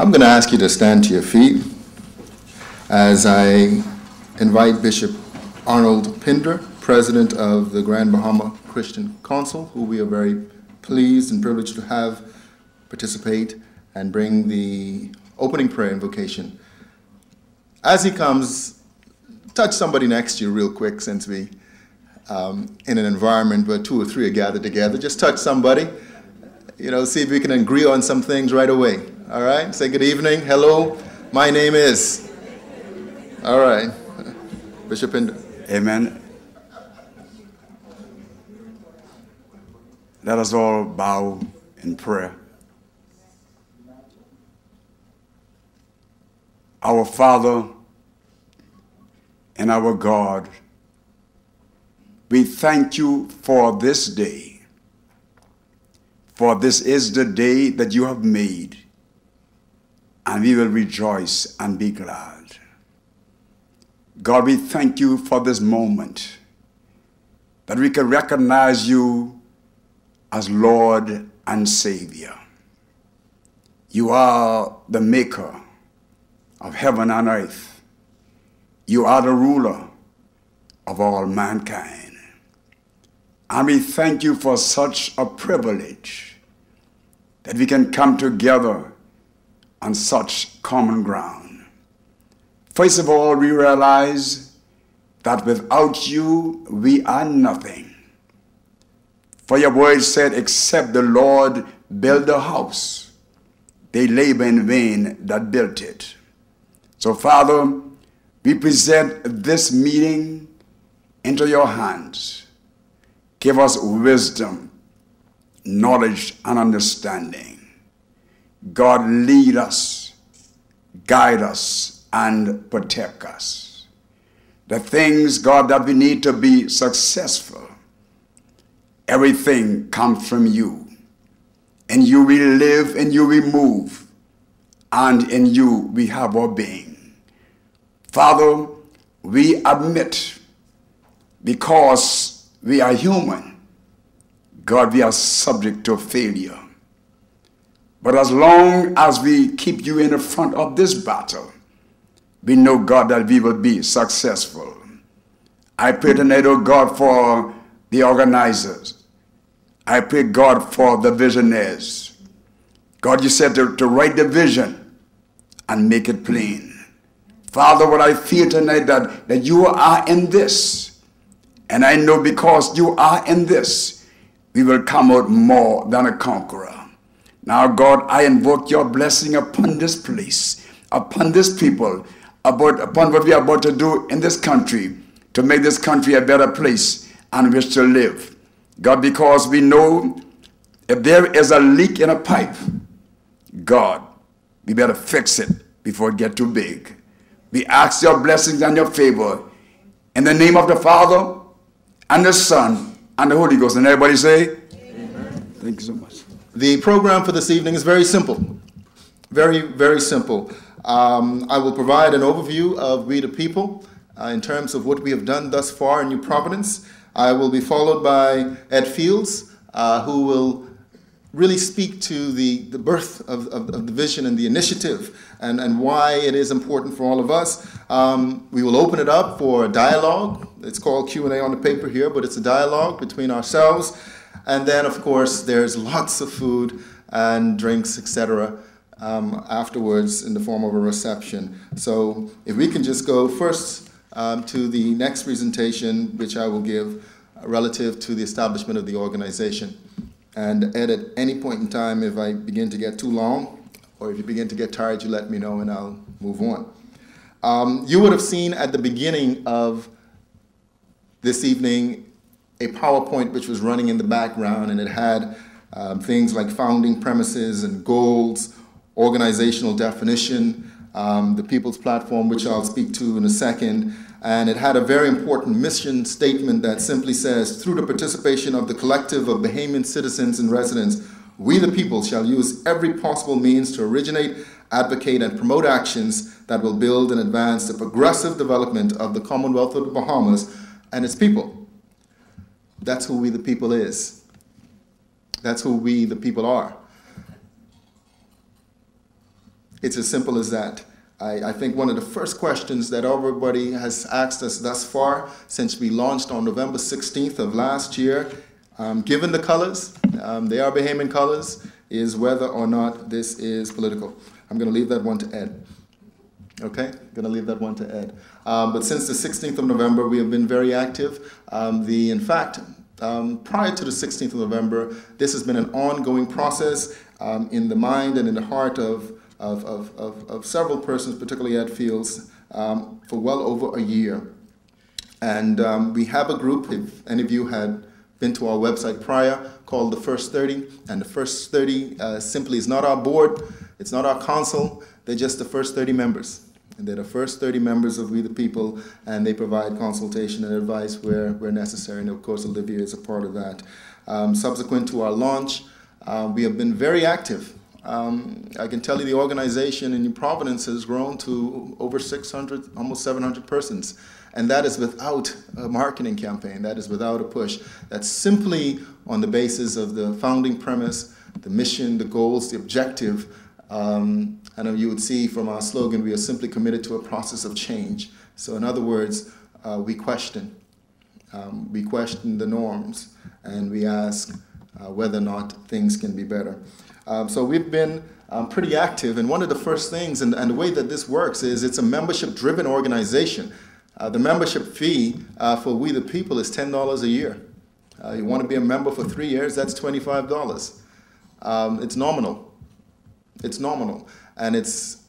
I'm going to ask you to stand to your feet as I invite Bishop Arnold Pinder, President of the Grand Bahama Christian Council, who we are very pleased and privileged to have participate and bring the opening prayer invocation. As he comes, touch somebody next to you real quick, since we in an environment where 2 or 3 are gathered together. Just touch somebody, see if we can agree on some things right away. All right, say good evening, hello, my name is. All right, Bishop Pinder. Amen. Let us all bow in prayer. Our Father and our God, we thank you for this day, for this is the day that you have made, and we will rejoice and be glad. God, we thank you for this moment, that we can recognize you as Lord and Savior. You are the maker of heaven and earth. You are the ruler of all mankind. And we thank you for such a privilege that we can come together on such common ground. First of all, we realize that without you, we are nothing. For your word said, except the Lord build a house, they labor in vain that built it. So, Father, we present this meeting into your hands. Give us wisdom, knowledge, and understanding. God, lead us, guide us, and protect us. The things, God, that we need to be successful, everything comes from you. In you we live, in you we move, and in you we have our being. Father, we admit, because we are human, God, we are subject to failure. But as long as we keep you in the front of this battle, we know, God, that we will be successful. I pray tonight, oh God, for the organizers. I pray, God, for the visionaries. God, you said to write the vision and make it plain. Father, what I feel tonight, that you are in this. And I know because you are in this, we will come out more than a conqueror. Now, God, I invoke your blessing upon this place, upon this people, upon what we are about to do in this country, to make this country a better place on which to live. God, because we know if there is a leak in a pipe, God, we better fix it before it gets too big. We ask your blessings and your favor in the name of the Father, and the Son, and the Holy Ghost. And everybody say, amen. Thank you so much. The program for this evening is very simple. Very, very simple. I will provide an overview of We the People in terms of what we have done thus far in New Providence. I will be followed by Ed Fields, who will really speak to the birth of the vision and the initiative and why it is important for all of us. We will open it up for a dialogue. It's called Q&A on the paper here, but it's a dialogue between ourselves. And then, of course, there's lots of food and drinks, etc. Afterwards in the form of a reception. So if we can just go first to the next presentation, which I will give relative to the establishment of the organization. And Ed, at any point in time, if I begin to get too long, or if you begin to get tired, you let me know and I'll move on. You would have seen at the beginning of this evening a PowerPoint which was running in the background, and it had things like founding premises and goals, organizational definition, the People's Platform, which I'll speak to in a second. And it had a very important mission statement that simply says, through the participation of the collective of Bahamian citizens and residents, we the people shall use every possible means to originate, advocate, and promote actions that will build and advance the progressive development of the Commonwealth of the Bahamas and its people. That's who we the people is. That's who we the people are. It's as simple as that. I think one of the first questions that everybody has asked us thus far since we launched on November 16th of last year, given the colors, they are Bahamian colors, is whether or not this is political. I'm going to leave that one to Ed. Okay, going to leave that one to Ed. But since the 16th of November, we have been very active. In fact, prior to the 16th of November, this has been an ongoing process in the mind and in the heart of several persons, particularly Ed Fields, for well over a year. And we have a group, if any of you had been to our website prior, called the First 30. And the First 30 simply is not our board, it's not our council, they're just the first 30 members. And they're the first 30 members of We the People, and they provide consultation and advice where necessary. And of course, Olivia is a part of that. Subsequent to our launch, we have been very active. I can tell you the organization in New Providence has grown to over 600, almost 700 persons. And that is without a marketing campaign. That is without a push. That's simply on the basis of the founding premise, the mission, the goals, the objective. I know you would see from our slogan, we are simply committed to a process of change. So in other words, we question. We question the norms, and we ask whether or not things can be better. So we've been pretty active, and one of the first things, and the way that this works is it's a membership-driven organization. The membership fee for We the People is $10 a year. You want to be a member for 3 years, that's $25. It's nominal. It's nominal, and it's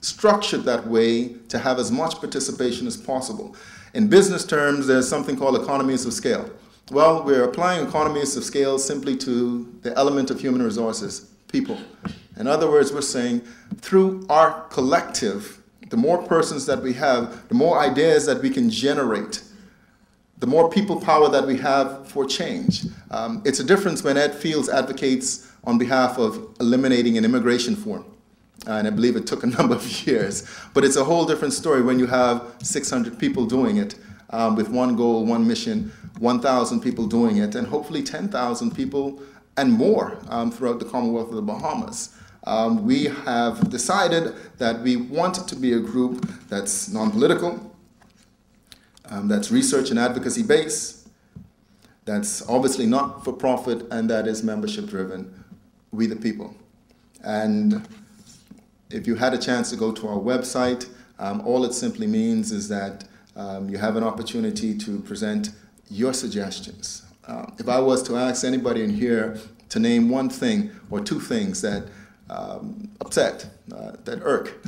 structured that way to have as much participation as possible. In business terms, there's something called economies of scale. Well, we're applying economies of scale simply to the element of human resources, people. In other words, we're saying through our collective, the more persons that we have, the more ideas that we can generate, the more people power that we have for change. It's a difference when Ed Fields advocates on behalf of eliminating an immigration form. And I believe it took a number of years. But it's a whole different story when you have 600 people doing it with one goal, one mission, 1,000 people doing it, and hopefully 10,000 people and more throughout the Commonwealth of the Bahamas. We have decided that we want to be a group that's non-political, that's research and advocacy based, that's obviously not for profit, and that is membership driven. We the People. And if you had a chance to go to our website, all it simply means is that you have an opportunity to present your suggestions. If I was to ask anybody in here to name one thing or two things that upset, that irk,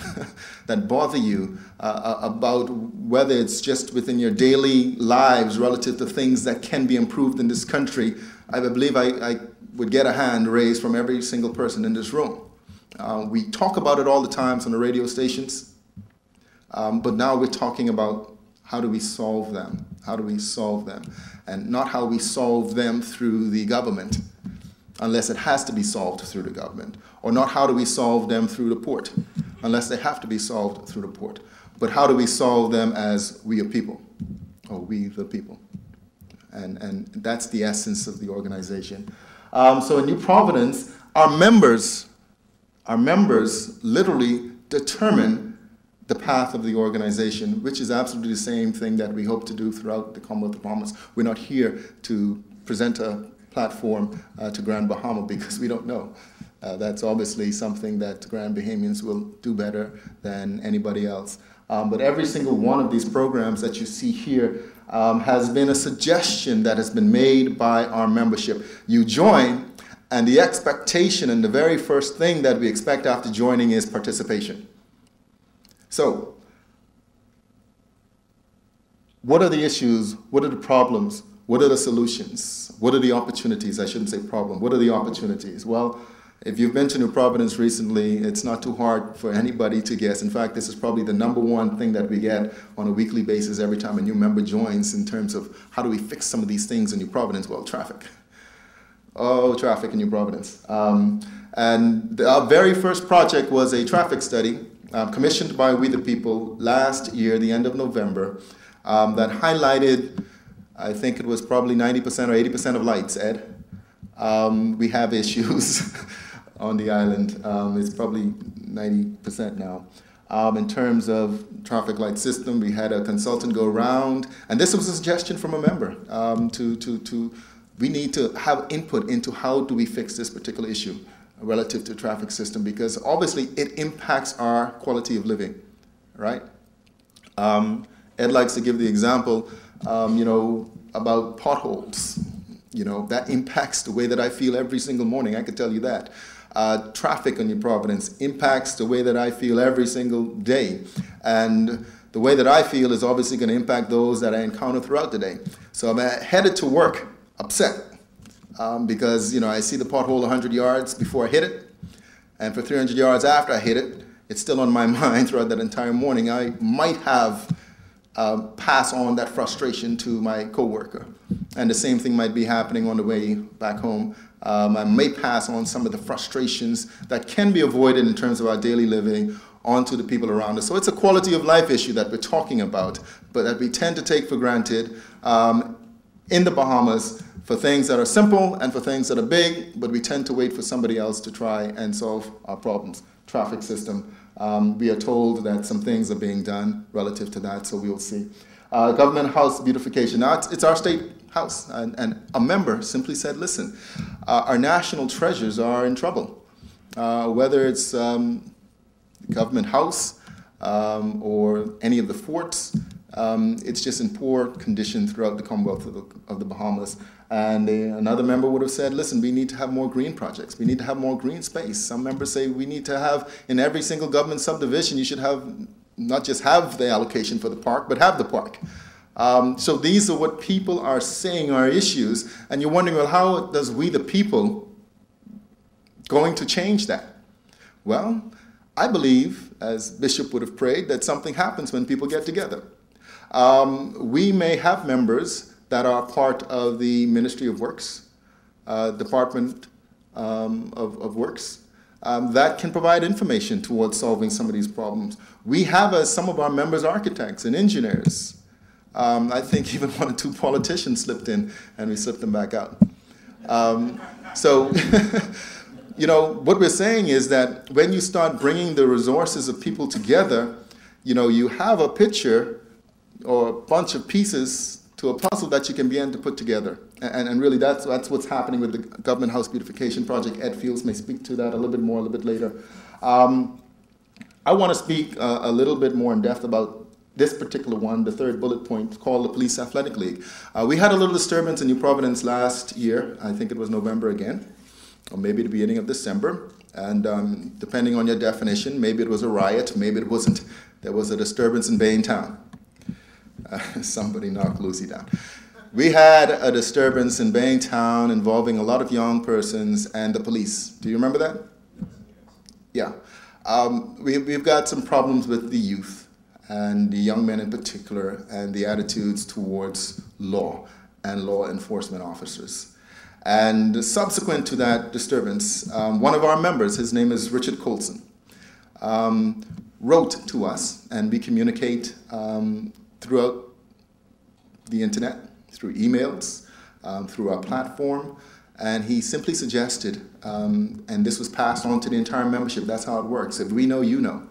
that bother you about whether it's just within your daily lives relative to things that can be improved in this country, I believe I would get a hand raised from every single person in this room. We talk about it all the time on the radio stations, but now we're talking about how do we solve them? How do we solve them? And not how we solve them through the government, unless it has to be solved through the government, or not how do we solve them through the port, unless they have to be solved through the port, but how do we solve them as we a people, or we the people. And that's the essence of the organization. So in New Providence, our members literally determine the path of the organization, which is absolutely the same thing that we hope to do throughout the Commonwealth of Bahamas. We're not here to present a platform to Grand Bahama because we don't know. That's obviously something that Grand Bahamians will do better than anybody else. But every single one of these programs that you see here has been a suggestion that has been made by our membership. You join, and the expectation and the very first thing that we expect after joining is participation. So, what are the issues? What are the problems? What are the solutions? What are the opportunities? I shouldn't say problem. What are the opportunities? Well, if you've been to New Providence recently, it's not too hard for anybody to guess. In fact, this is probably the number one thing that we get on a weekly basis every time a new member joins in terms of how do we fix some of these things in New Providence? Well, traffic. Oh, traffic in New Providence. And our very first project was a traffic study commissioned by We the People last year, the end of November, that highlighted, I think it was probably 90% or 80% of lights, Ed. We have issues on the island. It's probably 90% now. In terms of traffic light system, we had a consultant go around, and this was a suggestion from a member we need to have input into how do we fix this particular issue relative to traffic system, because obviously it impacts our quality of living, right? Ed likes to give the example, about potholes. That impacts the way that I feel every single morning. I could tell you that. Traffic on New Providence impacts the way that I feel every single day. And the way that I feel is obviously going to impact those that I encounter throughout the day. So I'm headed to work upset because, I see the pothole 100 yards before I hit it. And for 300 yards after I hit it, it's still on my mind throughout that entire morning. I might have pass on that frustration to my coworker. And the same thing might be happening on the way back home. I may pass on some of the frustrations that can be avoided in terms of our daily living onto the people around us. So it's a quality of life issue that we're talking about, but that we tend to take for granted in the Bahamas for things that are simple and for things that are big, but we tend to wait for somebody else to try and solve our problems. Traffic system. We are told that some things are being done relative to that, so we'll see. Government house beautification. Now, it's our state house, and a member simply said, listen, our national treasures are in trouble. Whether it's government house or any of the forts, it's just in poor condition throughout the Commonwealth of the Bahamas. And another member would have said, listen, we need to have more green projects. We need to have more green space. Some members say we need to have, in every single government subdivision, you should have, not just have the allocation for the park, but have the park. So these are what people are saying are issues. And you're wondering, well, how does we, the people, going to change that? Well, I believe, as Bishop would have prayed, that something happens when people get together. We may have members that are part of the Ministry of Works, Department of Works, that can provide information towards solving some of these problems. We have some of our members architects and engineers. I think even 1 or 2 politicians slipped in, and we slipped them back out. So, what we're saying is that when you start bringing the resources of people together, you have a picture or a bunch of pieces to a puzzle that you can begin to put together. And really that's what's happening with the Government House Beautification Project. Ed Fields may speak to that a little bit more a little bit later. I want to speak a little bit more in depth about this particular one, the third bullet point, called the Police Athletic League. We had a little disturbance in New Providence last year. I think it was November again, or maybe the beginning of December. And depending on your definition, maybe it was a riot, maybe it wasn't. There was a disturbance in Baintown. Somebody knocked Lucy down. We had a disturbance in Baintown involving a lot of young persons and the police. Do you remember that? Yeah. We've got some problems with the youth and the young men in particular and the attitudes towards law and law enforcement officers. And subsequent to that disturbance, one of our members, his name is Richard Colson, wrote to us, and we communicate throughout the internet, through emails, through our platform, and he simply suggested, and this was passed on to the entire membership, that's how it works, if we know, you know.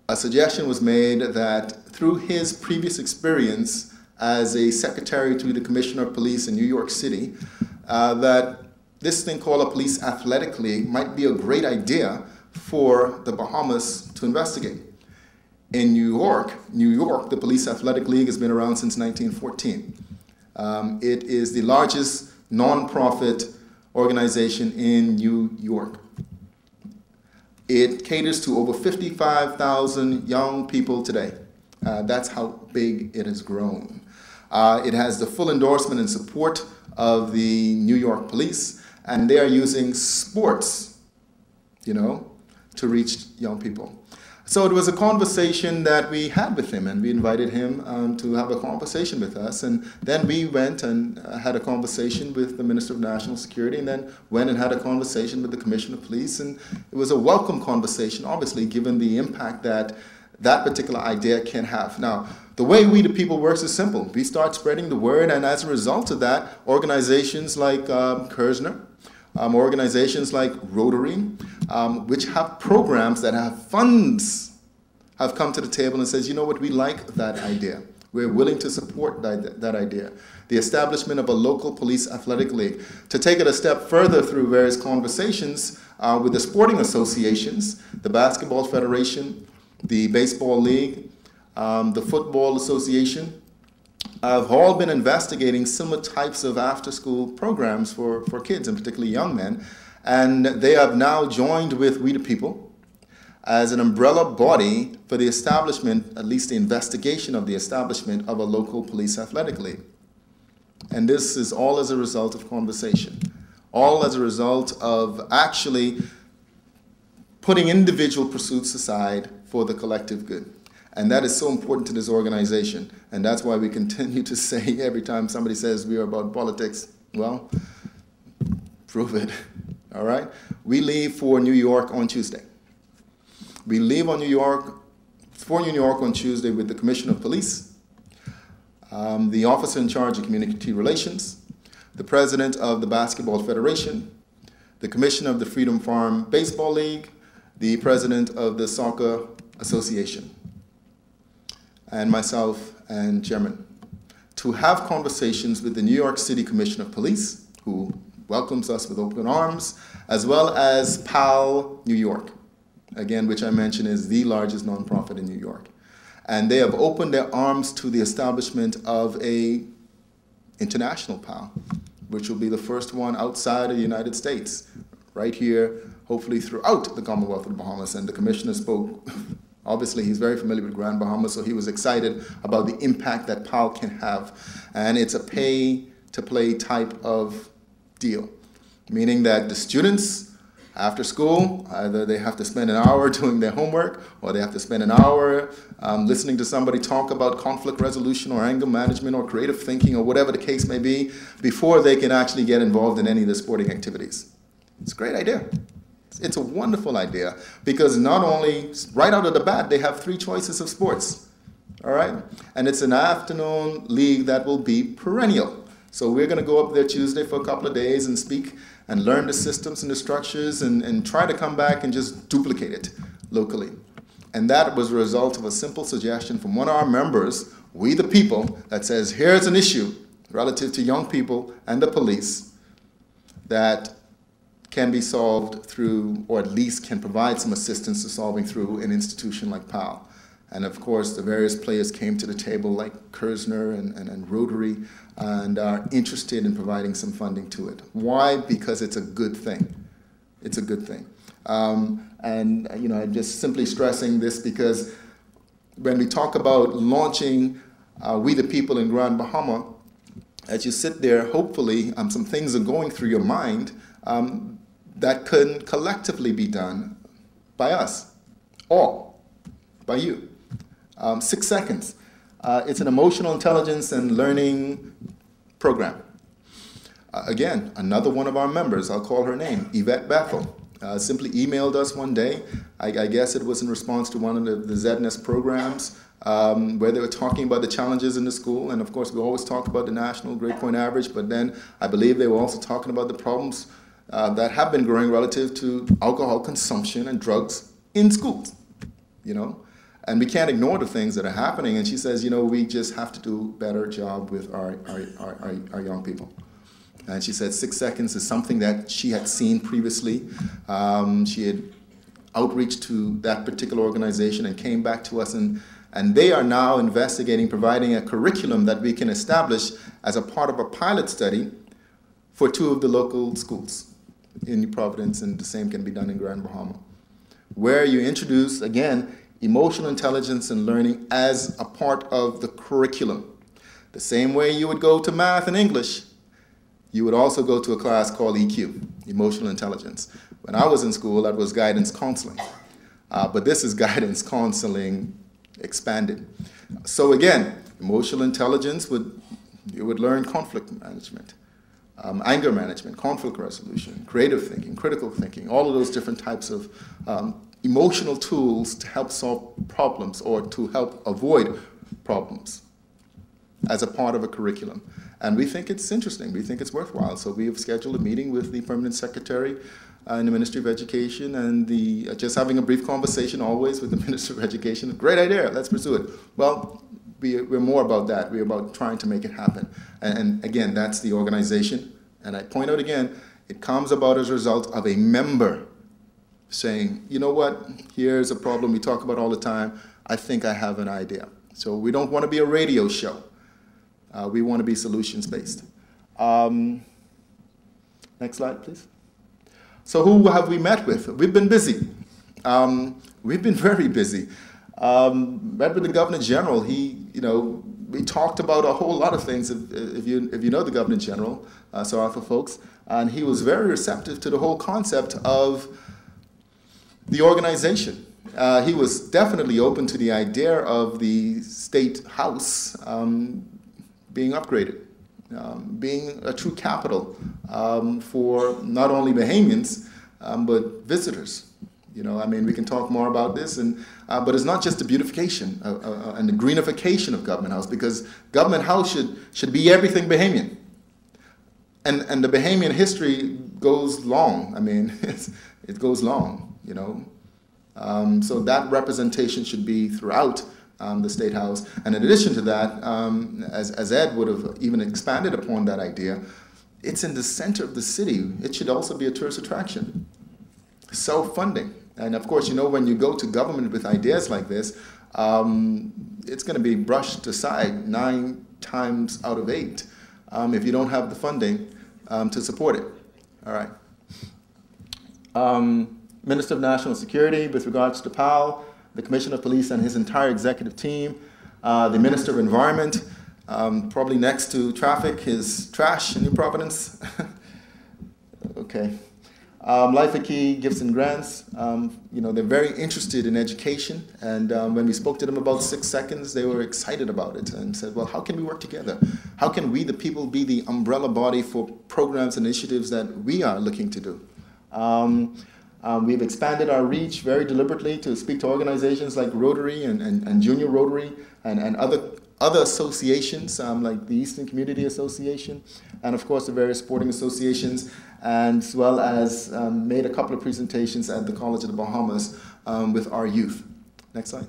A suggestion was made that through his previous experience as a secretary to the Commissioner of Police in New York City, that this thing called a Police Athletic League might be a great idea for the Bahamas to investigate. In New York, the Police Athletic League has been around since 1914. It is the largest non-profit organization in New York. It caters to over 55,000 young people today. That's how big it has grown. It has the full endorsement and support of the New York Police, and they are using sports, to reach young people. So it was a conversation that we had with him, and we invited him to have a conversation with us. And then we went and had a conversation with the Minister of National Security, and then went and had a conversation with the Commissioner of Police. And it was a welcome conversation, obviously, given the impact that that particular idea can have. Now, the way we the people works is simple. We start spreading the word, and as a result of that, organizations like Kersner, organizations like Rotary, which have programs that have funds, have come to the table and says, you know what, we like that idea. We're willing to support that idea. The establishment of a local police athletic league. To take it a step further through various conversations with the sporting associations, the Basketball Federation, the Baseball League, the Football Association, have all been investigating similar types of after-school programs for kids, and particularly young men. And they have now joined with We the People as an umbrella body for the establishment, at least the investigation of the establishment of a local police athletic league. And this is all as a result of conversation, all as a result of actually putting individual pursuits aside for the collective good. And that is so important to this organization. And that's why we continue to say every time somebody says we are about politics, well, prove it, all right? We leave for New York on Tuesday. We leave for New York on Tuesday with the Commissioner of Police, the officer in charge of community relations, the president of the Basketball Federation, the commissioner of the Freedom Farm Baseball League, the president of the Soccer Association, and myself and Chairman, to have conversations with the New York City Commissioner of Police, who welcomes us with open arms, as well as PAL New York, again, which I mentioned is the largest nonprofit in New York. And they have opened their arms to the establishment of a international PAL, which will be the first one outside of the United States, right here, hopefully throughout the Commonwealth of the Bahamas. And the commissioner spoke, obviously he's very familiar with Grand Bahama, so he was excited about the impact that PAL can have. And it's a pay-to-play type of deal, meaning that the students, after school, either they have to spend an hour doing their homework, or they have to spend an hour listening to somebody talk about conflict resolution or anger management or creative thinking or whatever the case may be, before they can actually get involved in any of the sporting activities. It's a great idea. It's a wonderful idea, because not only, right out of the bat, they have 3 choices of sports, all right? And it's an afternoon league that will be perennial. So we're going to go up there Tuesday for a couple of days and speak and learn the systems and the structures and try to come back and just duplicate it locally. And that was a result of a simple suggestion from one of our members, We the People, that says, here's an issue relative to young people and the police that can be solved through, or at least can provide some assistance to solving through an institution like PAL. And of course, the various players came to the table like Kersner and Rotary, and are interested in providing some funding to it. Why? Because it's a good thing. It's a good thing. And you know, I'm just simply stressing this because when we talk about launching We the People in Grand Bahama, as you sit there, hopefully some things are going through your mind that can collectively be done by us, all, by you. 6 seconds. It's an emotional intelligence and learning program. Again, another one of our members, I'll call her name, Yvette Bethel, simply emailed us one day. I guess it was in response to one of the ZNS programs where they were talking about the challenges in the school. And of course, we always talk about the national grade point average, but then I believe they were also talking about the problems that have been growing relative to alcohol consumption and drugs in schools, you know. And we can't ignore the things that are happening. And she says, you know, we just have to do a better job with our young people. And she said 6 seconds is something that she had seen previously. She had outreach to that particular organization and came back to us. And they are now investigating, providing a curriculum that we can establish as a part of a pilot study for 2 of the local schools in New Providence, and the same can be done in Grand Bahama, where you introduce, again, emotional intelligence and learning as a part of the curriculum. The same way you would go to math and English, you would also go to a class called EQ, emotional intelligence. When I was in school, that was guidance counseling. But this is guidance counseling expanded. So again, emotional intelligence, you would learn conflict management, anger management, conflict resolution, creative thinking, critical thinking, all of those different types of emotional tools to help solve problems or to help avoid problems as a part of a curriculum. And we think it's interesting. We think it's worthwhile. So we have scheduled a meeting with the permanent secretary in the Ministry of Education, and just having a brief conversation always with the Minister of Education. Great idea, let's pursue it. Well, we're more about that. We're about trying to make it happen. And again, that's the organization. And I point out again, it comes about as a result of a member saying, you know what, here's a problem we talk about all the time. I think I have an idea. So we don't want to be a radio show. We want to be solutions-based. Next slide, please. So who have we met with? We've been busy. We've been very busy. Met with the Governor General. We talked about a whole lot of things. If you know the Governor General, so for folks, and he was very receptive to the whole concept of the organization. He was definitely open to the idea of the State House being upgraded, being a true capital for not only Bahamians, but visitors. We can talk more about this, but it's not just the beautification and the greenification of Government House, because Government House should be everything Bahamian. And the Bahamian history goes long. It goes long, So that representation should be throughout the State House. And in addition to that, as Ed would have even expanded upon that idea, it's in the center of the city. It should also be a tourist attraction. Self-funding. And of course, when you go to government with ideas like this, it's going to be brushed aside 9 times out of 8 if you don't have the funding to support it. All right. Minister of National Security, with regards to Powell, the Commissioner of Police and his entire executive team, the Minister of Environment, probably next to traffic is trash in New Providence. Okay. Life at Key gifts and grants. They're very interested in education, and when we spoke to them about 6 seconds, they were excited about it and said, well, how can we work together? How can we, the people, be the umbrella body for programs and initiatives that we are looking to do? We've expanded our reach very deliberately to speak to organizations like Rotary and Junior Rotary and other associations like the Eastern Community Association, and of course the various sporting associations, and as well as made a couple of presentations at the College of the Bahamas with our youth. Next slide.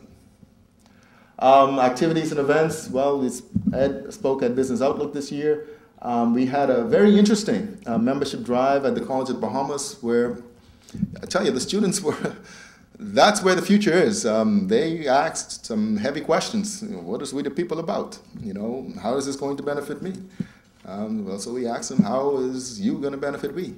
Activities and events. Well, Ed spoke at Business Outlook this year. We had a very interesting membership drive at the College of the Bahamas where, I tell you, the students were, that's where the future is. They asked some heavy questions. What is We the People about? How is this going to benefit me? So we asked them, how is you going to benefit we?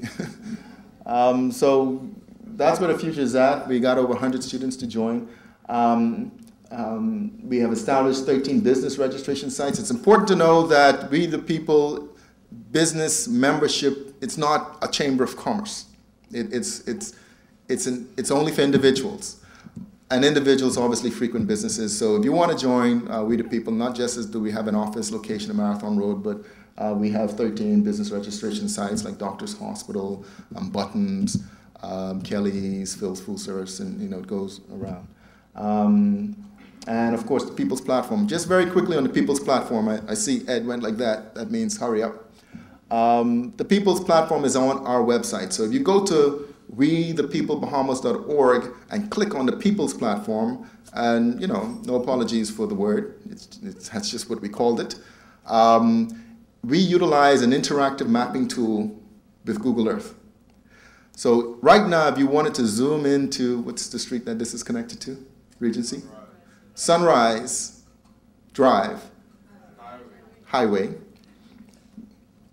So that's where the future is at. We got over 100 students to join. We have established 13 business registration sites. It's important to know that We the People business membership, it's not a chamber of commerce. It's only for individuals. And individuals obviously frequent businesses. So if you want to join We the People, not just as do we have an office location in Marathon Road, but we have 13 business registration sites like Doctors Hospital, Buttons, Kelly's, Phil's Food Service, and it goes around. And of course, the People's Platform. Just very quickly on the People's Platform, I see Ed went like that. That means hurry up. The People's Platform is on our website. So if you go to wethepeoplebahamas.org and click on the People's Platform, and no apologies for the word, that's just what we called it. We utilize an interactive mapping tool with Google Earth. So right now, if you wanted to zoom into, what's the street that this is connected to? Regency? Sunrise Drive. Highway.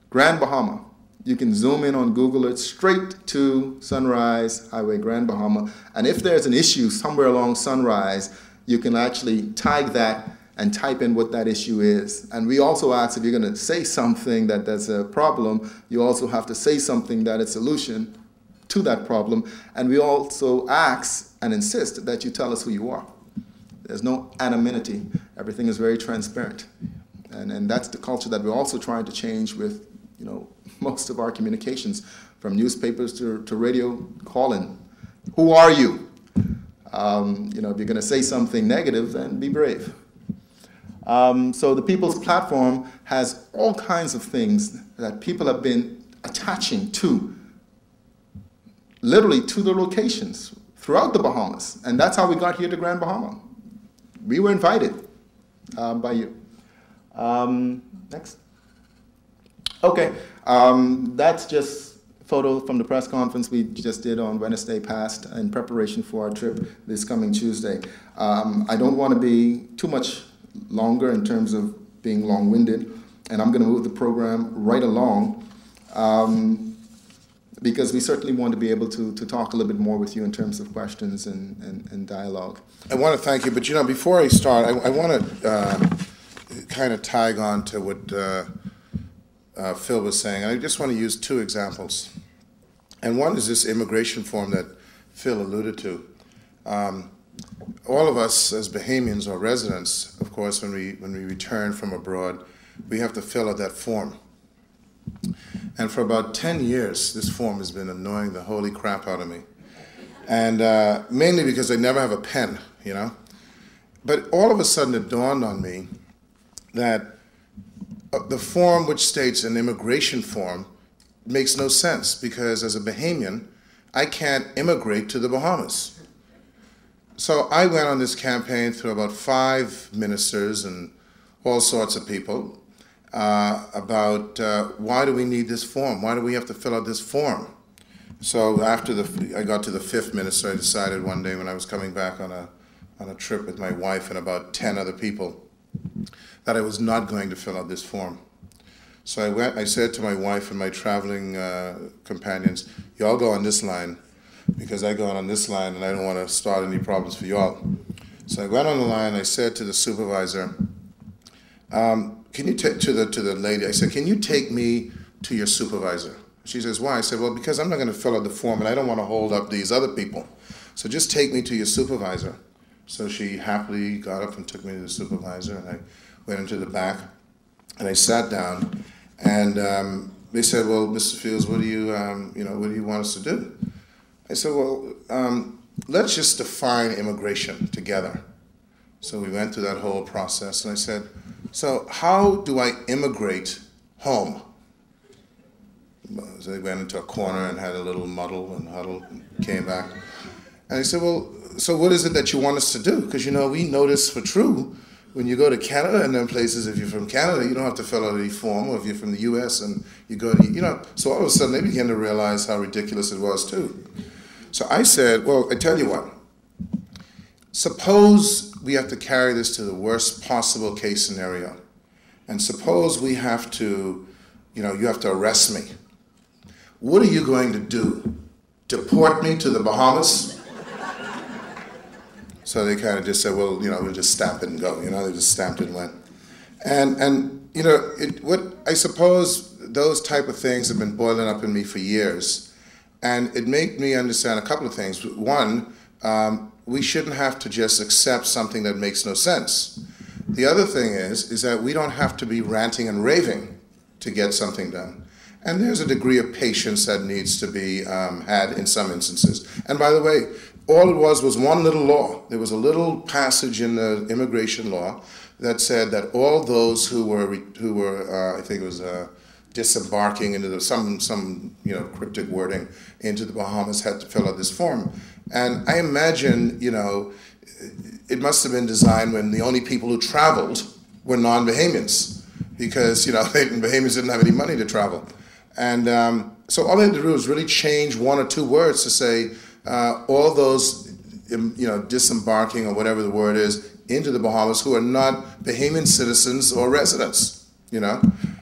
Grand Bahama. You can zoom in on Google Earth straight to Sunrise Highway, Grand Bahama. And if there's an issue somewhere along Sunrise, you can actually tag that and type in what that issue is. And we also ask, if you're going to say something that there's a problem, you also have to say something that is a solution to that problem. And we also ask and insist that you tell us who you are. There's no anonymity. Everything is very transparent. And that's the culture that we're also trying to change with most of our communications, from newspapers to radio call-in. Who are you? If you're going to say something negative, then be brave. So the People's Platform has all kinds of things that people have been attaching to, literally to the locations throughout the Bahamas. And that's how we got here to Grand Bahama. We were invited by you. Next. Okay, that's just a photo from the press conference we just did on Wednesday past in preparation for our trip this coming Tuesday. I don't want to be too much longer in terms of being long-winded, and I'm going to move the program right along because we certainly want to be able to talk a little bit more with you in terms of questions and dialogue. I want to thank you, but before I start, I want to kind of tag on to what Phil was saying. I just want to use two examples. And one is this immigration form that Phil alluded to. All of us as Bahamians or residents, of course, when we return from abroad, we have to fill out that form. And for about 10 years, this form has been annoying the holy crap out of me. And mainly because I never have a pen, you know. But all of a sudden it dawned on me that the form which states an immigration form makes no sense because as a Bahamian, I can't immigrate to the Bahamas. So I went on this campaign through about 5 ministers and all sorts of people about why do we need this form? Why do we have to fill out this form? So after I got to the 5th minister, I decided one day when I was coming back on a trip with my wife and about 10 other people that I was not going to fill out this form. So I said to my wife and my traveling companions, y'all go on this line because I go on this line and I don't want to start any problems for y'all. So I went on the line, I said to the supervisor, can you take to the lady, I said, can you take me to your supervisor? She says, why? I said, well, because I'm not going to fill out the form and I don't want to hold up these other people. So just take me to your supervisor. So she happily got up and took me to the supervisor, and I went into the back and I sat down, and they said, well, Mr. Fields, what do you want us to do? I said, well, let's just define immigration together. So we went through that whole process, and I said, so how do I immigrate home? So they went into a corner and had a little muddle and huddle and came back. And I said, well, so what is it that you want us to do? Because, we notice for true, when you go to Canada and then places, if you're from Canada, you don't have to fill out any form, or if you're from the U.S. and you go to, so all of a sudden they began to realize how ridiculous it was too. So I said, well, I tell you what, suppose we have to carry this to the worst possible case scenario. And suppose we have to, you have to arrest me. What are you going to do? Deport me to the Bahamas? So they kind of just said, well, we'll just stamp it and go. They just stamped it and went. And what I suppose those type of things have been boiling up in me for years. And it made me understand a couple of things. One, we shouldn't have to just accept something that makes no sense. The other thing is that we don't have to be ranting and raving to get something done. And there's a degree of patience that needs to be had in some instances. And by the way, all it was one little law. There was a little passage in the immigration law that said that all those who were I think it was disembarking into some cryptic wording into the Bahamas had to fill out this form. And I imagine it must have been designed when the only people who traveled were non-Bahamians, because Bahamians didn't have any money to travel. And so all they had to do was really change 1 or 2 words to say all those disembarking, or whatever the word is, into the Bahamas who are not Bahamian citizens or residents.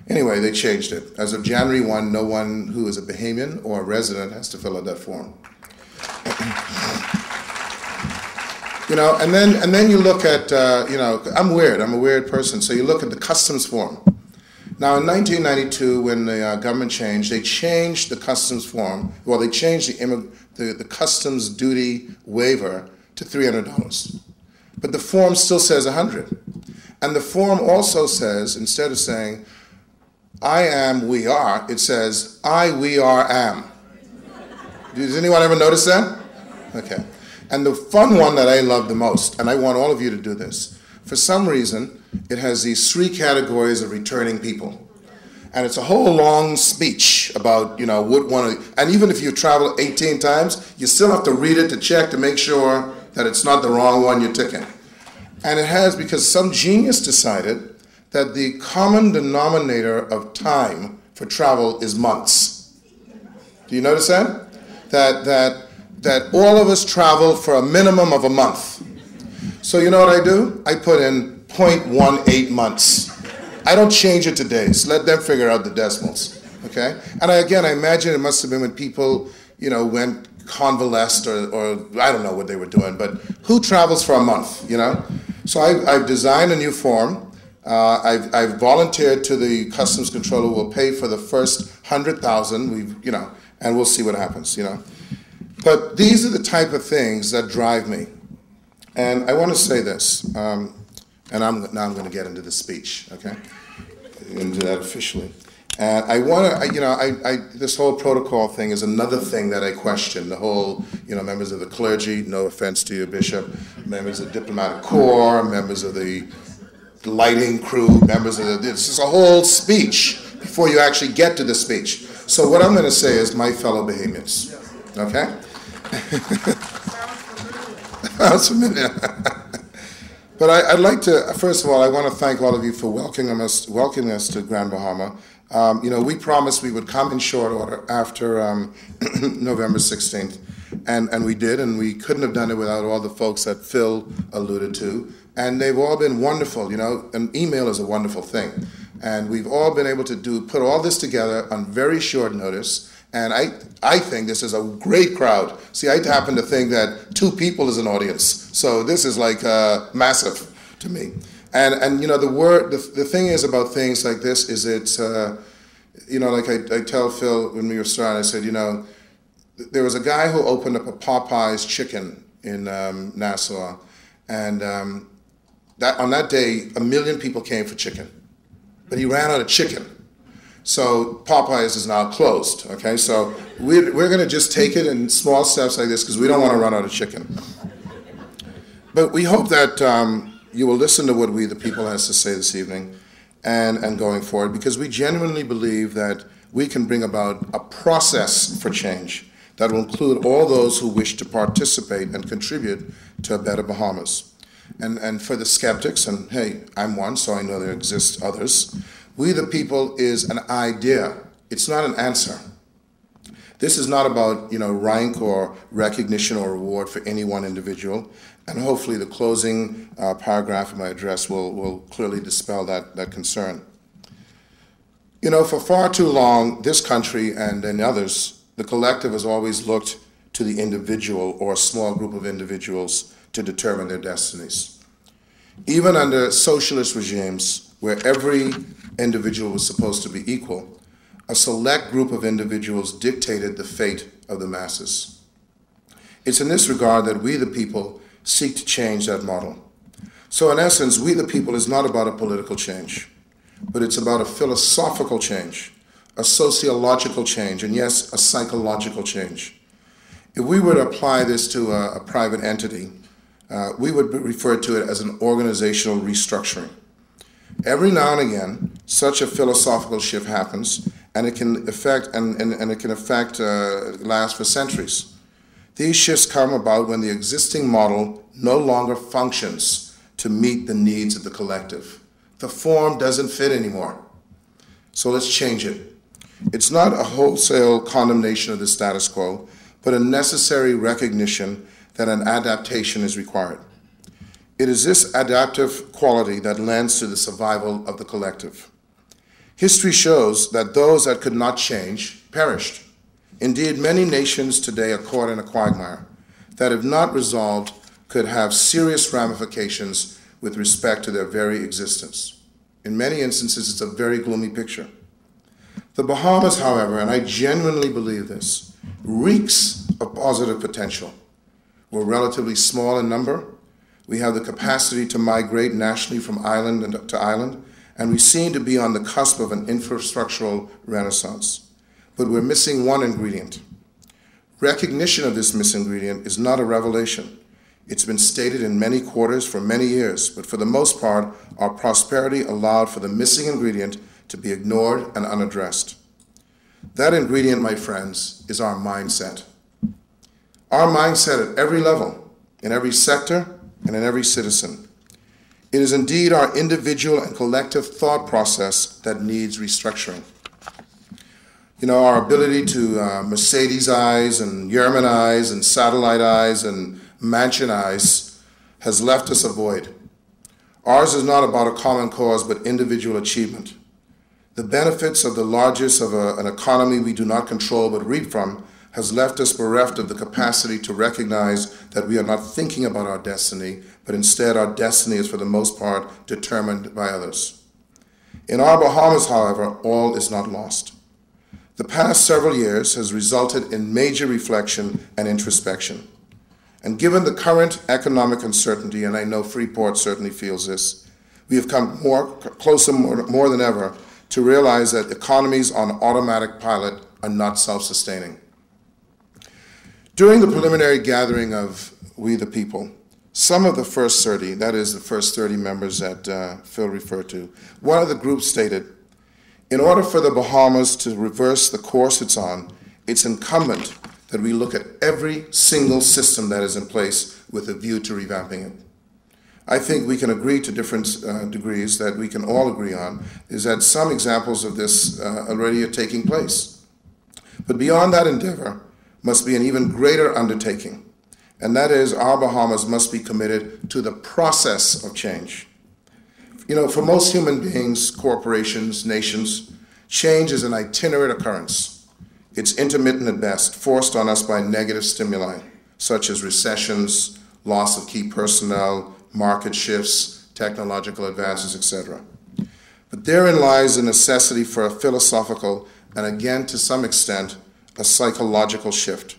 Anyway, they changed it. As of January 1, no one who is a Bahamian or a resident has to fill out that form. And then you look at I'm weird. I'm a weird person. So you look at the customs form. Now, in 1992, when the government changed, they changed the customs form. Well, they changed the customs duty waiver to $300. But the form still says $100. And the form also says, instead of saying, I am, we are, it says, I, we are, am. Does anyone ever notice that? Okay. And the fun one that I love the most, and I want all of you to do this, for some reason, it has these three categories of returning people. And it's a whole long speech about, what one of, and even if you travel 18 times, you still have to read it to check to make sure that it's not the wrong one you're ticking. And it has, because some genius decided that the common denominator of time for travel is months. Do you notice that? That all of us travel for a minimum of a month. So you know what I do? I put in 0.18 months. I don't change it to days. Let them figure out the decimals, okay? And I imagine it must have been when people, went convalesced or I don't know what they were doing, but who travels for a month, So I've designed a new form. I've volunteered to the customs controller who will pay for the first 100,000. And we'll see what happens, But these are the type of things that drive me. And I want to say this, and now I'm going to get into the speech, okay? Into that officially. And I want to, this whole protocol thing is another thing that I question. The whole, members of the clergy, no offense to you, Bishop, members of the diplomatic corps, members of the lighting crew, members of the, this is a whole speech before you actually get to the speech. So what I'm going to say is my fellow Bahamians, okay? Sounds familiar. But I'd like to, first of all, I want to thank all of you for welcoming us to Grand Bahama. We promised we would come in short order after November 16th, and we did, and we couldn't have done it without all the folks that Phil alluded to, and they've all been wonderful. An email is a wonderful thing, and we've all been able to put all this together on very short notice. And I think this is a great crowd. See, I happen to think that 2 people is an audience. So this is like massive to me. And the thing is about things like this is it's, like I tell Phil when we were starting, I said, there was a guy who opened up a Popeye's chicken in Nassau. And that on that day, 1 million people came for chicken. But he ran out of chicken. So Popeyes is now closed, okay? So we're going to just take it in small steps like this because we don't want to run out of chicken. But we hope that you will listen to what we, the people, has to say this evening and going forward, because we genuinely believe that we can bring about a process for change that will include all those who wish to participate and contribute to a better Bahamas. And for the skeptics, and hey, I'm one, so I know there exist others, we the people is an idea. It's not an answer. This is not about rank or recognition or reward for any one individual. And hopefully the closing paragraph of my address will clearly dispel that concern. For far too long, this country and in others, the collective has always looked to the individual or a small group of individuals to determine their destinies. Even under socialist regimes, where every individual was supposed to be equal, a select group of individuals dictated the fate of the masses. It's in this regard that we the people seek to change that model. So in essence, we the people is not about a political change, but it's about a philosophical change, a sociological change, and yes, a psychological change. If we were to apply this to a private entity, we would refer to it as an organizational restructuring. Every now and again, such a philosophical shift happens, and it can last for centuries. These shifts come about when the existing model no longer functions to meet the needs of the collective. The form doesn't fit anymore. So let's change it. It's not a wholesale condemnation of the status quo, but a necessary recognition that an adaptation is required. It is this adaptive quality that lends to the survival of the collective. History shows that those that could not change perished. Indeed, many nations today are caught in a quagmire that, if not resolved, could have serious ramifications with respect to their very existence. In many instances, it's a very gloomy picture. The Bahamas, however, and I genuinely believe this, reeks of positive potential. We're relatively small in number. We have the capacity to migrate nationally from island to island, and we seem to be on the cusp of an infrastructural renaissance. But we're missing one ingredient. Recognition of this missing ingredient is not a revelation. It's been stated in many quarters for many years, but for the most part, our prosperity allowed for the missing ingredient to be ignored and unaddressed. That ingredient, my friends, is our mindset. Our mindset at every level, in every sector, and in every citizen. It is indeed our individual and collective thought process that needs restructuring. You know, our ability to Mercedes-ize and Yerman-ize and satellite-ize and mansion-ize has left us a void. Ours is not about a common cause, but individual achievement. The benefits of the largest of an economy we do not control but reap from has left us bereft of the capacity to recognize that we are not thinking about our destiny, but instead our destiny is for the most part determined by others. In our Bahamas, however, all is not lost. The past several years has resulted in major reflection and introspection. And given the current economic uncertainty, and I know Freeport certainly feels this, we have come closer more than ever to realize that economies on automatic pilot are not self-sustaining. During the preliminary gathering of We the People, some of the first 30, that is the first 30 members that Phil referred to, one of the groups stated, in order for the Bahamas to reverse the course it's on, it's incumbent that we look at every single system that is in place with a view to revamping it. I think we can agree to different degrees that we can all agree on is that some examples of this already are taking place. But beyond that endeavor must be an even greater undertaking, and that is our Bahamas must be committed to the process of change. You know, for most human beings, corporations, nations, change is an itinerant occurrence. It's intermittent at best, forced on us by negative stimuli, such as recessions, loss of key personnel, market shifts, technological advances, etc. But therein lies the necessity for a philosophical and, again, to some extent, a psychological shift.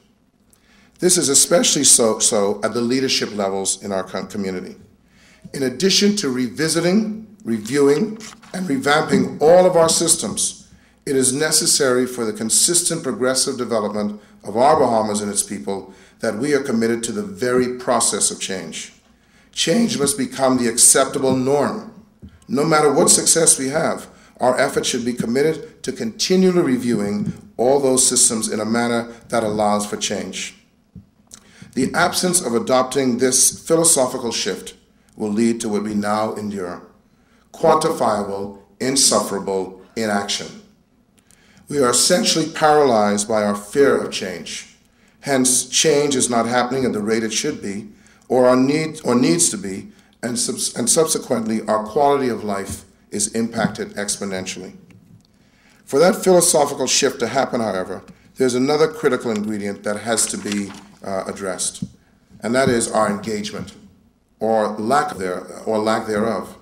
This is especially so at the leadership levels in our community. In addition to revisiting, reviewing, and revamping all of our systems, it is necessary for the consistent progressive development of our Bahamas and its people that we are committed to the very process of change. Change must become the acceptable norm. No matter what success we have, our efforts should be committed to continually reviewing all those systems in a manner that allows for change. The absence of adopting this philosophical shift will lead to what we now endure: quantifiable, insufferable inaction. We are essentially paralyzed by our fear of change. Hence, change is not happening at the rate it should be, or needs to be, and subsequently our quality of life is impacted exponentially. For that philosophical shift to happen, however, there's another critical ingredient that has to be addressed, and that is our engagement, or lack thereof.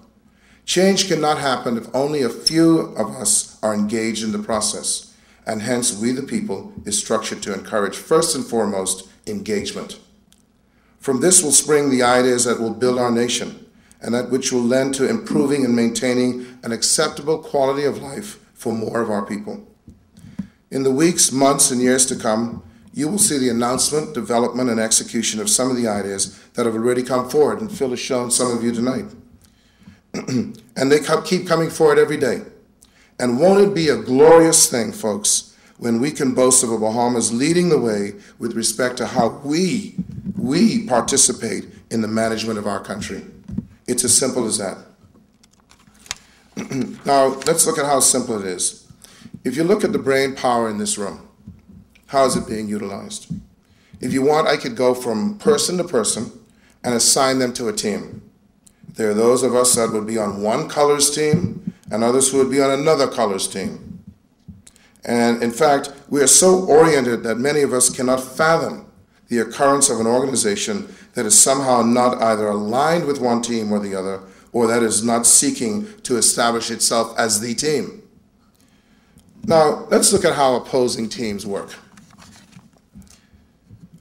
Change cannot happen if only a few of us are engaged in the process, and hence We the People is structured to encourage first and foremost engagement. From this will spring the ideas that will build our nation, and that which will lend to improving and maintaining an acceptable quality of life for more of our people. In the weeks, months, and years to come, you will see the announcement, development, and execution of some of the ideas that have already come forward, and Phil has shown some of you tonight. And they keep coming forward every day. And won't it be a glorious thing, folks, when we can boast of a Bahamas leading the way with respect to how we participate in the management of our country? It's as simple as that. Now, let's look at how simple it is. If you look at the brain power in this room, how is it being utilized? If you want, I could go from person to person and assign them to a team. There are those of us that would be on one colors team and others who would be on another colors team. And in fact, we are so oriented that many of us cannot fathom the occurrence of an organization that is somehow not either aligned with one team or the other, or that is not seeking to establish itself as the team. Now, let's look at how opposing teams work.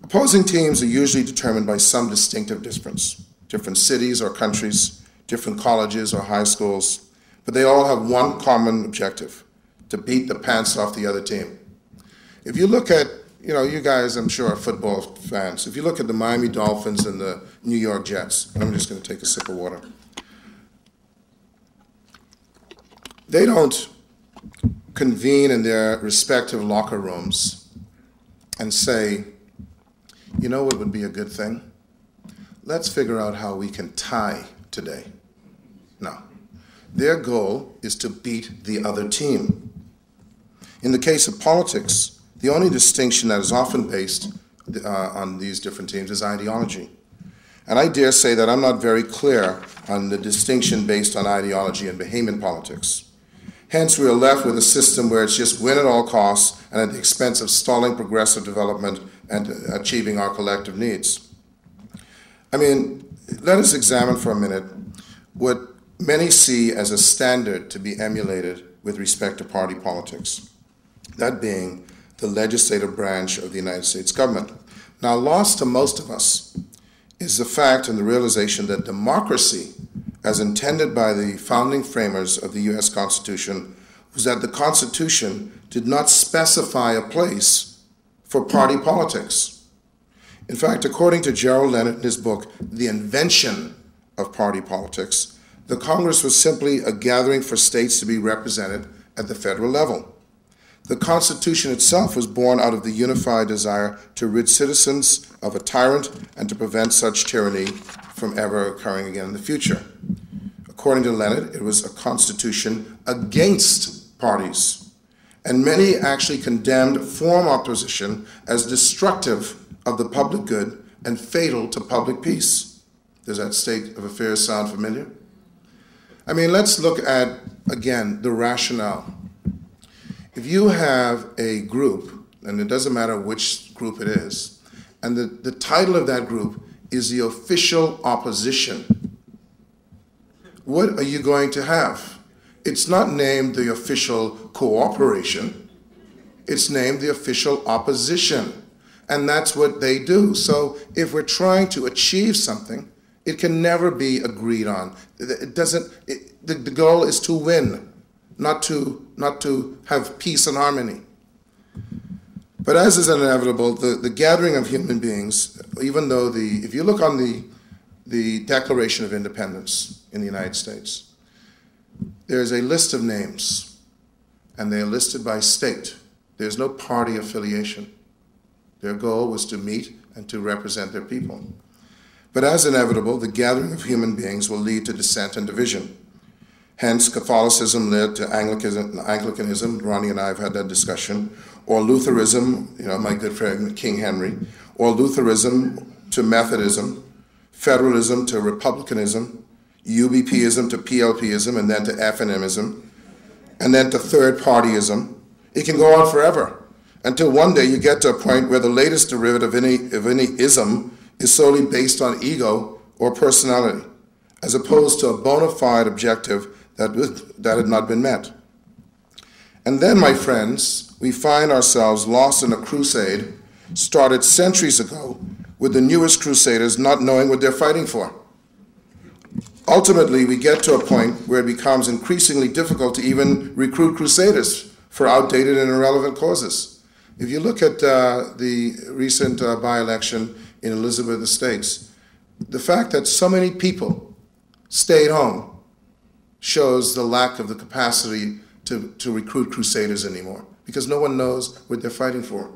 Opposing teams are usually determined by some distinctive difference. Different cities or countries, different colleges or high schools, but they all have one common objective: to beat the pants off the other team. If you look at you know, you guys, I'm sure, are football fans. If you look at the Miami Dolphins and the New York Jets, and I'm just going to take a sip of water. They don't convene in their respective locker rooms and say, you know what would be a good thing? Let's figure out how we can tie today. No. Their goal is to beat the other team. In the case of politics, the only distinction that is often based on these different teams is ideology. And I dare say that I'm not very clear on the distinction based on ideology in Bahamian politics. Hence, we are left with a system where it's just win at all costs and at the expense of stalling progressive development and achieving our collective needs. I mean, let us examine for a minute what many see as a standard to be emulated with respect to party politics, that being the legislative branch of the United States government. Now, lost to most of us is the fact and the realization that democracy, as intended by the founding framers of the U.S. Constitution, was that the Constitution did not specify a place for party politics. In fact, according to Gerald Leonard in his book, The Invention of Party Politics, the Congress was simply a gathering for states to be represented at the federal level. The Constitution itself was born out of the unified desire to rid citizens of a tyrant and to prevent such tyranny from ever occurring again in the future. According to Leonard, it was a constitution against parties, and many actually condemned foreign opposition as destructive of the public good and fatal to public peace. Does that state of affairs sound familiar? I mean, let's look at, again, the rationale. If you have a group, and it doesn't matter which group it is, and the title of that group is the official opposition, what are you going to have? It's not named the official cooperation, it's named the official opposition. And that's what they do. So if we're trying to achieve something, it can never be agreed on. The goal is to win, not to have peace and harmony. But as is inevitable, the gathering of human beings, even though if you look on the Declaration of Independence in the United States, there's a list of names, and they are listed by state. There's no party affiliation. Their goal was to meet and to represent their people. But as inevitable, the gathering of human beings will lead to dissent and division. Hence, Catholicism led to Anglicanism. Ronnie and I have had that discussion. Or Lutheranism, you know, my good friend King Henry. Or Lutheranism to Methodism. Federalism to Republicanism. UBPism to PLPism, and then to FNMism. And then to third partyism. It can go on forever, until one day you get to a point where the latest derivative of any ism is solely based on ego or personality, as opposed to a bona fide objective that had not been met. And then, my friends, we find ourselves lost in a crusade started centuries ago with the newest crusaders not knowing what they're fighting for. Ultimately, we get to a point where it becomes increasingly difficult to even recruit crusaders for outdated and irrelevant causes. If you look at the recent by-election in Elizabeth Estates, the fact that so many people stayed home shows the lack of the capacity to recruit crusaders anymore, because no one knows what they're fighting for.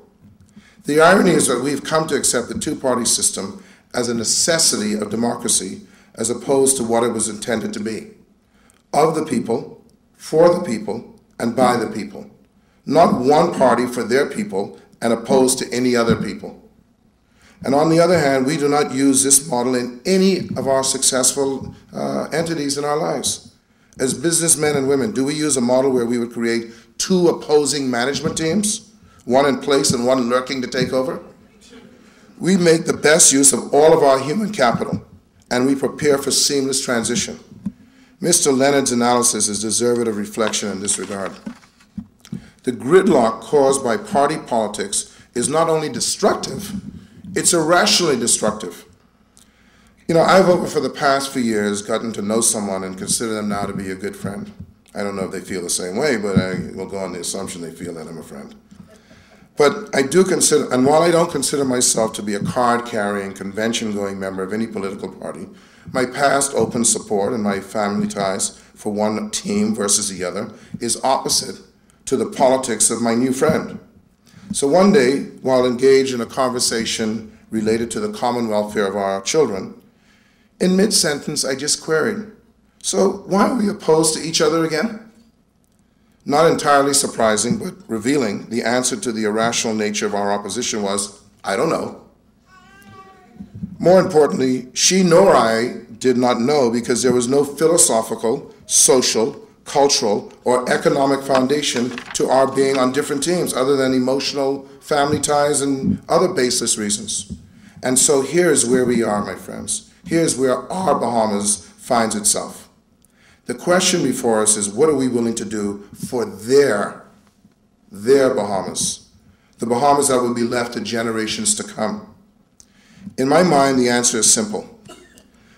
The irony is that we've come to accept the two-party system as a necessity of democracy as opposed to what it was intended to be: of the people, for the people, and by the people. Not one party for their people and opposed to any other people. And on the other hand, we do not use this model in any of our successful entities in our lives. As businessmen and women, do we use a model where we would create two opposing management teams, one in place and one lurking to take over? We make the best use of all of our human capital, and we prepare for seamless transition. Mr. Leonard's analysis is deserving of reflection in this regard. The gridlock caused by party politics is not only destructive, it's irrationally destructive. You know, I've, for the past few years, gotten to know someone and consider them now to be a good friend. I don't know if they feel the same way, but I will go on the assumption they feel that I'm a friend. But I do consider, and while I don't consider myself to be a card-carrying, convention-going member of any political party, my past open support and my family ties for one team versus the other is opposite to the politics of my new friend. So one day, while engaged in a conversation related to the common welfare of our children, in mid-sentence I just queried, "So why are we opposed to each other again?" Not entirely surprising, but revealing, the answer to the irrational nature of our opposition was, "I don't know." More importantly, she nor I did not know because there was no philosophical, social, cultural, or economic foundation to our being on different teams other than emotional family ties and other baseless reasons. And so here's where we are, my friends. Here's where our Bahamas finds itself. The question before us is, what are we willing to do for their Bahamas, the Bahamas that will be left to generations to come? In my mind, the answer is simple.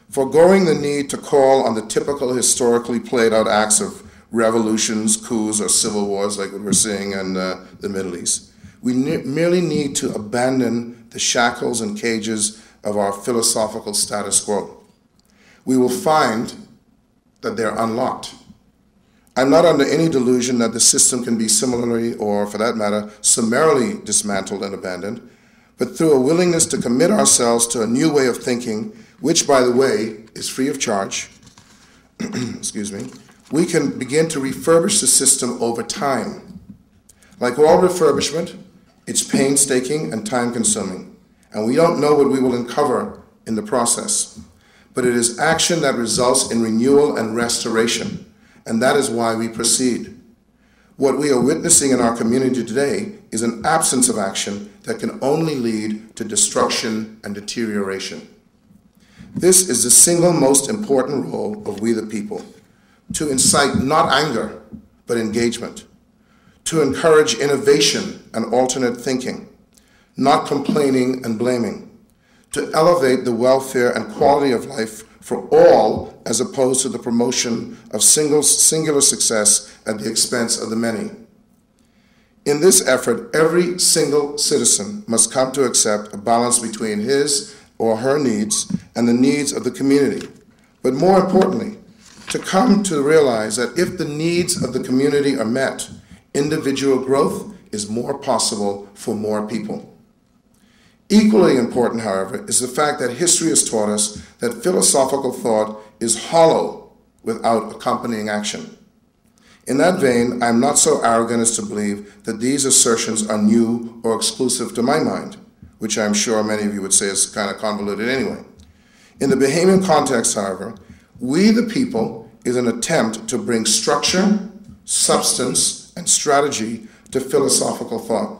Foregoing the need to call on the typical historically played out acts of revolutions, coups, or civil wars like what we're seeing in the Middle East, we merely need to abandon the shackles and cages of our philosophical status quo. We will find that they're unlocked. I'm not under any delusion that the system can be similarly, or for that matter, summarily dismantled and abandoned, but through a willingness to commit ourselves to a new way of thinking, which, by the way, is free of charge, excuse me, we can begin to refurbish the system over time. Like all refurbishment, it's painstaking and time-consuming, and we don't know what we will uncover in the process. But it is action that results in renewal and restoration, and that is why we proceed. What we are witnessing in our community today is an absence of action that can only lead to destruction and deterioration. This is the single most important role of we the people, to incite not anger, but engagement, to encourage innovation and alternate thinking, not complaining and blaming, to elevate the welfare and quality of life for all as opposed to the promotion of singular success at the expense of the many. In this effort, every single citizen must come to accept a balance between his or her needs and the needs of the community. But more importantly, to come to realize that if the needs of the community are met, individual growth is more possible for more people. Equally important, however, is the fact that history has taught us that philosophical thought is hollow without accompanying action. In that vein, I am not so arrogant as to believe that these assertions are new or exclusive to my mind, which I'm sure many of you would say is kind of convoluted anyway. In the Bahamian context, however, we the people is an attempt to bring structure, substance, and strategy to philosophical thought.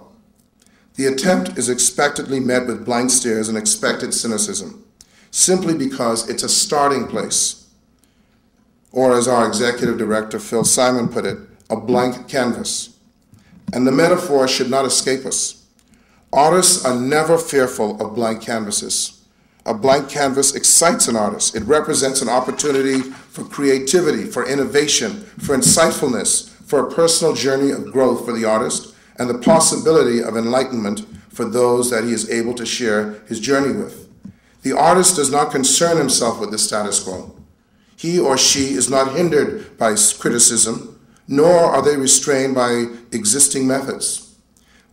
The attempt is expectedly met with blank stares and expected cynicism, simply because it's a starting place. Or as our executive director, Phil Simon, put it, a blank canvas. And the metaphor should not escape us. Artists are never fearful of blank canvases. A blank canvas excites an artist. It represents an opportunity for creativity, for innovation, for insightfulness, for a personal journey of growth for the artist, and the possibility of enlightenment for those that he is able to share his journey with. The artist does not concern himself with the status quo. He or she is not hindered by criticism, nor are they restrained by existing methods.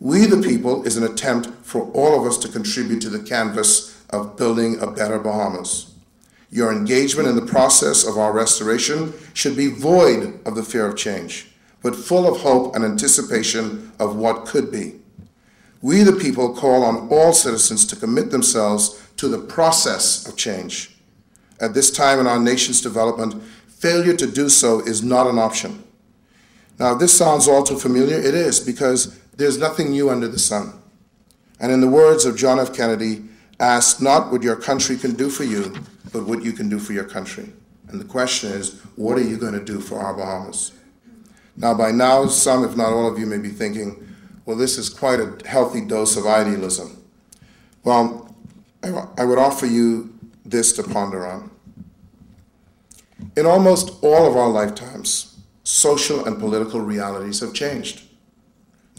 We the people is an attempt for all of us to contribute to the canvas of building a better Bahamas. Your engagement in the process of our restoration should be void of the fear of change, but full of hope and anticipation of what could be. We the people call on all citizens to commit themselves to the process of change. At this time in our nation's development, failure to do so is not an option. Now, if this sounds all too familiar, it is, because there's nothing new under the sun. And in the words of John F. Kennedy, ask not what your country can do for you, but what you can do for your country. And the question is, what are you going to do for our Bahamas? Now, by now, some, if not all of you, may be thinking, well, this is quite a healthy dose of idealism. Well, I would offer you this to ponder on. In almost all of our lifetimes, social and political realities have changed.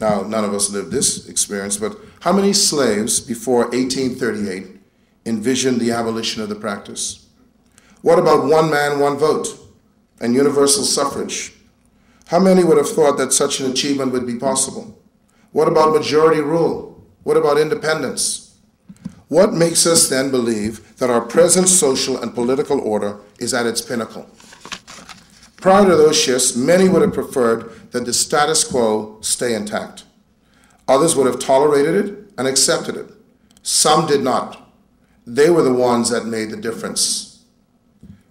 Now, none of us lived this experience, but how many slaves before 1838 envisioned the abolition of the practice? What about one man, one vote and universal suffrage? How many would have thought that such an achievement would be possible? What about majority rule? What about independence? What makes us then believe that our present social and political order is at its pinnacle? Prior to those shifts, many would have preferred that the status quo stay intact. Others would have tolerated it and accepted it. Some did not. They were the ones that made the difference.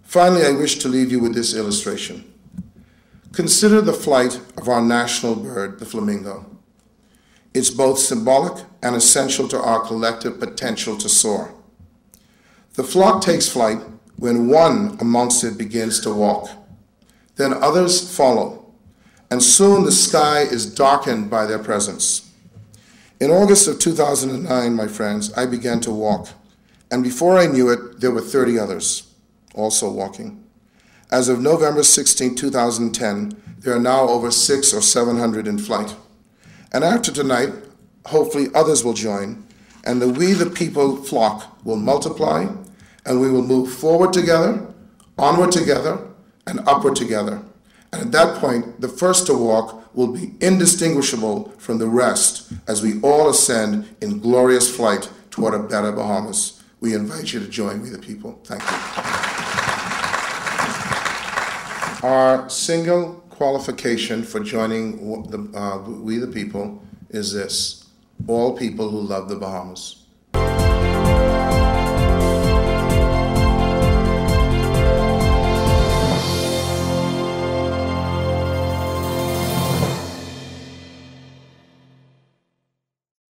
Finally, I wish to leave you with this illustration. Consider the flight of our national bird, the flamingo. It's both symbolic and essential to our collective potential to soar. The flock takes flight when one amongst it begins to walk. Then others follow, and soon the sky is darkened by their presence. In August of 2009, my friends, I began to walk, and before I knew it, there were 30 others also walking. As of November 16, 2010, there are now over 600 or 700 in flight. And after tonight, hopefully others will join, and the We the People flock will multiply, and we will move forward together, onward together, and upward together. And at that point, the first to walk will be indistinguishable from the rest as we all ascend in glorious flight toward a better Bahamas. We invite you to join We the People. Thank you. Our single qualification for joining We the People is this: all people who love the Bahamas.